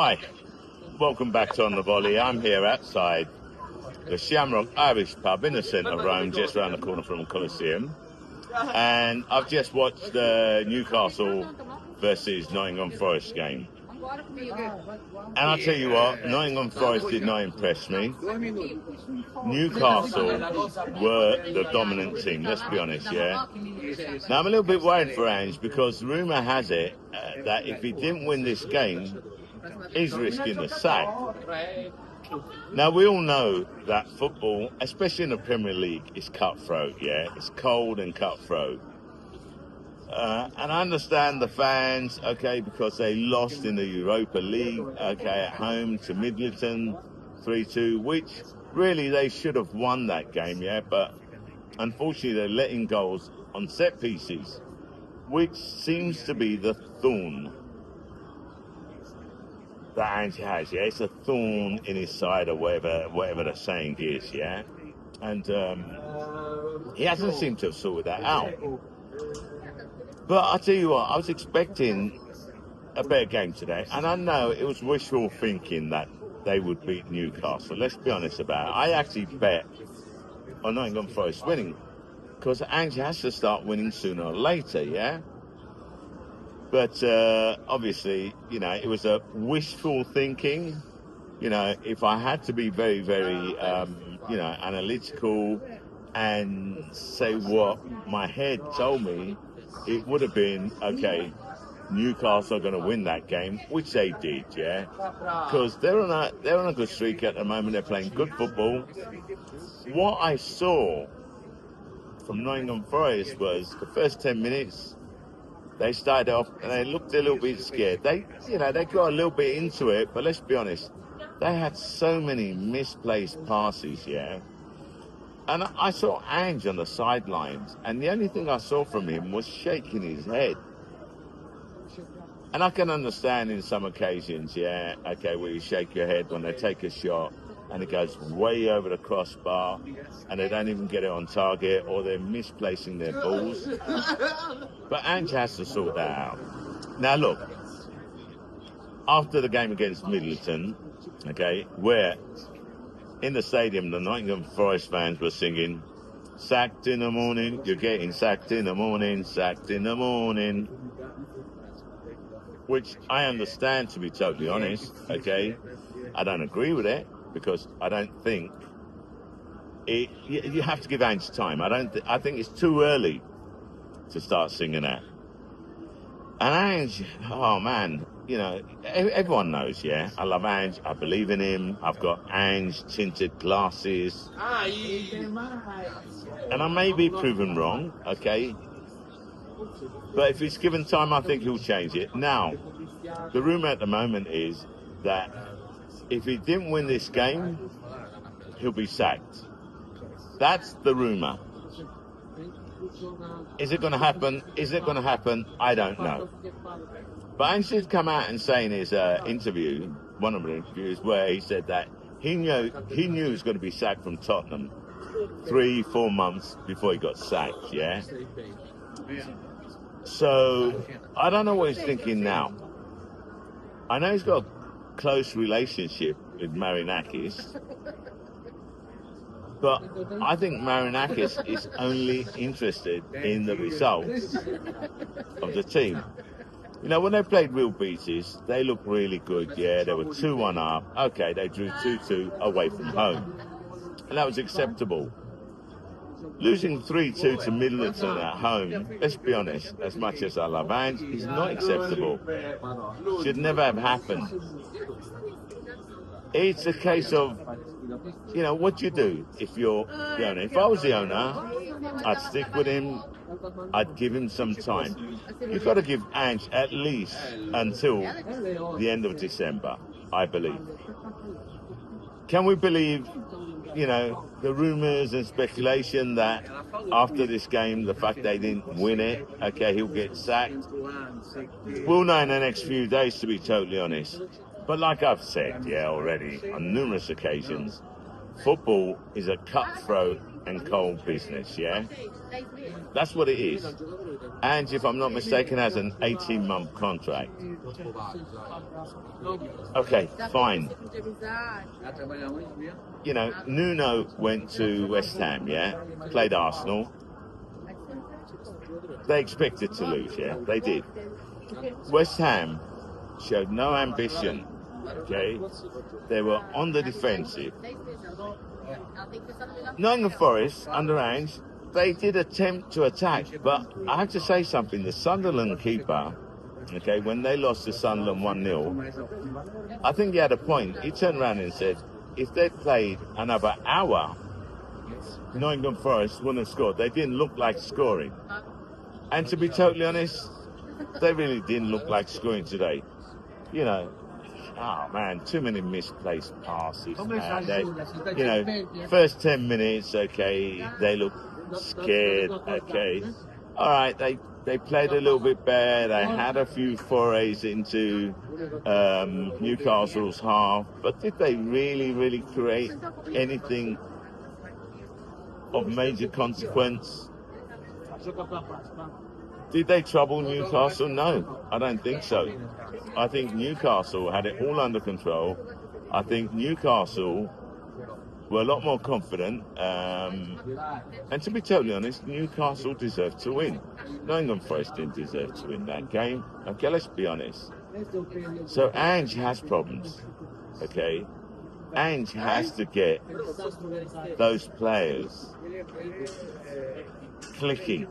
Hi, welcome back to On the Volley. I'm here outside the Shamrock Irish pub in the centre of Rome, just around the corner from the Coliseum. And I've just watched the Newcastle versus Nottingham Forest game. And I'll tell you what, Nottingham Forest did not impress me. Newcastle were the dominant team, let's be honest, yeah? Now, I'm a little bit worried for Ange because rumour has it that if he didn't win this game, he's risking the sack. Now, we all know that football, especially in the Premier League, is cutthroat, yeah? It's cold and cutthroat. And I understand the fans, okay, because they lost in the Europa League, okay, at home to Middleton, 3-2, which really they should have won that game, yeah? But unfortunately, they're letting goals on set pieces, which seems to be the thorn that Ange has, yeah? It's a thorn in his side or whatever the saying is, yeah? And he hasn't seemed to have sorted that out. But I'll tell you what, I was expecting a better game today, and I know it was wishful thinking that they would beat Newcastle. Let's be honest about it. I actually bet on Nottingham Forest winning, because Ange has to start winning sooner or later, yeah? But obviously, you know, it was a wishful thinking. You know, if I had to be very, very, you know, analytical and say what my head told me, it would have been, okay, Newcastle are going to win that game, which they did, yeah? Because they're on a good streak at the moment. They're playing good football. What I saw from Nottingham Forest was the first 10 minutes, they started off and they looked a little bit scared. They got a little bit into it, but let's be honest, they had so many misplaced passes, yeah? And I saw Ange on the sidelines, and the only thing I saw from him was shaking his head. And I can understand in some occasions, yeah, okay, where you shake your head when they take a shot and it goes way over the crossbar and they don't even get it on target, or they're misplacing their balls. But Ange has to sort that out. Now look, after the game against Middleton, okay, where in the stadium, the Nottingham Forest fans were singing, "Sacked in the morning, you're getting sacked in the morning, sacked in the morning." Which I understand, to be totally honest, okay? I don't agree with it, because I don't think you have to give Ange time. I think it's too early to start singing that. And Ange, oh man, you know, everyone knows, yeah? I love Ange. I believe in him. I've got Ange tinted glasses. And I may be proven wrong, okay? But if he's given time, I think he'll change it. Now, the rumour at the moment is that if he didn't win this game, he'll be sacked. That's the rumour. Is it going to happen? Is it going to happen? I don't know. But Ange did come out and say in his interview, one of the interviews, where he said that he knew he was going to be sacked from Tottenham 3-4 months before he got sacked, yeah? So, I don't know what he's thinking now. I know he's got a close relationship with Marinakis, but I think Marinakis is only interested in the results of the team. You know, when they played real beaters, they looked really good, yeah? They were 2-1 up. Okay, they drew 2-2 away from home. And that was acceptable. Losing 3-2 to Middleton at home, let's be honest, as much as I love Ange, is not acceptable. Should never have happened. It's a case of, you know, what you do if you're the owner. If I was the owner, I'd stick with him. I'd give him some time. You've got to give Ange at least until the end of December, I believe. Can we believe, you know, the rumours and speculation that after this game, the fact they didn't win it, okay, he'll get sacked? We'll know in the next few days, to be totally honest. But like I've said, yeah, already, on numerous occasions, football is a cutthroat and coal business, yeah? That's what it is. And if I'm not mistaken, has an 18-month contract. Okay, fine. You know, Nuno went to West Ham, yeah? Played Arsenal. They expected to lose, yeah? They did. West Ham showed no ambition, okay? They were on the defensive. Nottingham Forest, under Ange, they did attempt to attack, but I have to say something. The Sunderland keeper, okay, when they lost to Sunderland 1-0, I think he had a point. He turned around and said, if they'd played another hour, Nottingham Forest wouldn't have scored. They didn't look like scoring. And to be totally honest, they really didn't look like scoring today. You know, oh man, too many misplaced passes, man. They, first 10 minutes, okay, they look scared, okay. All right, they played a little bit better. They had a few forays into Newcastle's half, but did they really create anything of major consequence? Did they trouble Newcastle? No, I don't think so. I think Newcastle had it all under control. I think Newcastle were a lot more confident. And to be totally honest, Newcastle deserved to win. Nottingham Forest didn't deserve to win that game. Okay, let's be honest. So Ange has problems. Okay? Ange has to get those players clicking,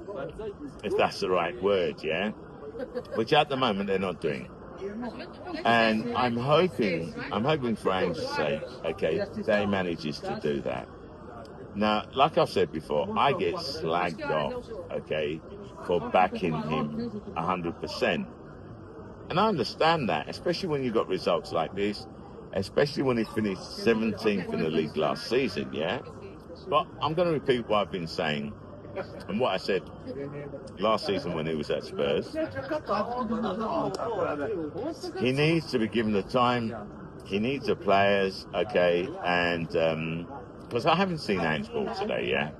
if that's the right word, yeah? Which at the moment they're not doing. And I'm hoping for Ange's sake, okay, that he manages to do that. Now, like I've said before, I get slagged off, okay, for backing him 100%. And I understand that, especially when you've got results like this, especially when he finished 17th in the league last season, yeah? But I'm going to repeat what I've been saying and what I said last season when he was at Spurs. He needs to be given the time. He needs the players, okay? And because I haven't seen Ange ball today, yeah?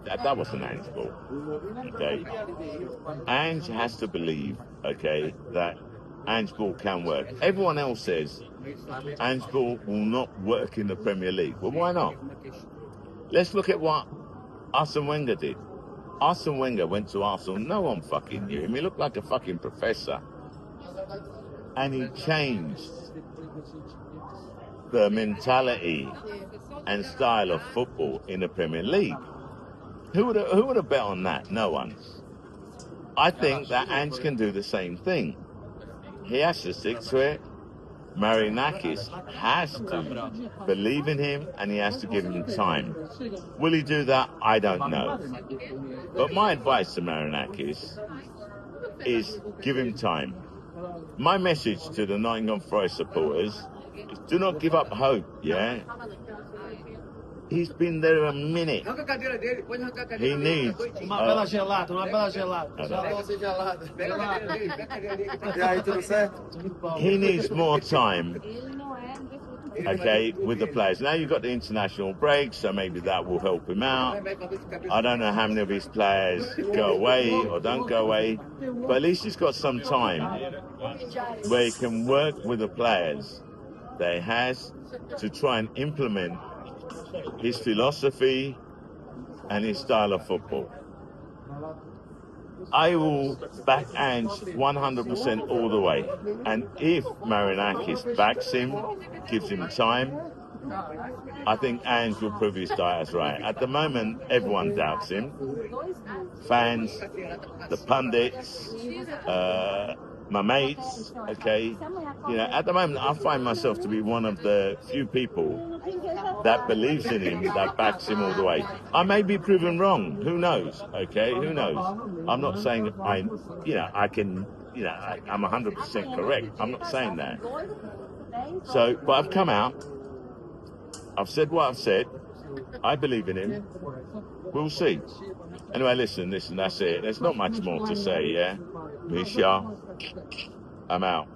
That wasn't Ange ball, okay? Ange has to believe, okay, that Ange ball can work. Everyone else says Ange ball will not work in the Premier League. Well, why not? Let's look at what Arsene Wenger did. Arsene Wenger went to Arsenal. No one fucking knew him. He looked like a fucking professor. And he changed the mentality and style of football in the Premier League. Who would have bet on that? No one. I think that Ange can do the same thing. He has to stick to it. Marinakis has to believe in him and he has to give him time. Will he do that? I don't know. But my advice to Marinakis is give him time. My message to the Nottingham Forest supporters is do not give up hope, yeah? He's been there a minute. He needs... He needs more time, okay, with the players. Now you've got the international break, so maybe that will help him out. I don't know how many of his players go away or don't go away, but at least he's got some time where he can work with the players that he has to try and implement his philosophy and his style of football. I will back Ange 100% all the way. And if Marinakis backs him, gives him time, I think Ange will prove his diet right. At the moment, everyone doubts him. Fans, the pundits, my mates, okay. You know, at the moment, I find myself to be one of the few people that believes in him, that backs him all the way. I may be proven wrong. Who knows? Okay, who knows? I'm not saying I'm 100% correct. I'm not saying that. So, but I've come out. I've said what I've said. I believe in him. We'll see. Anyway, listen, that's it. There's not much more to say, yeah? Me, Shah. I'm out.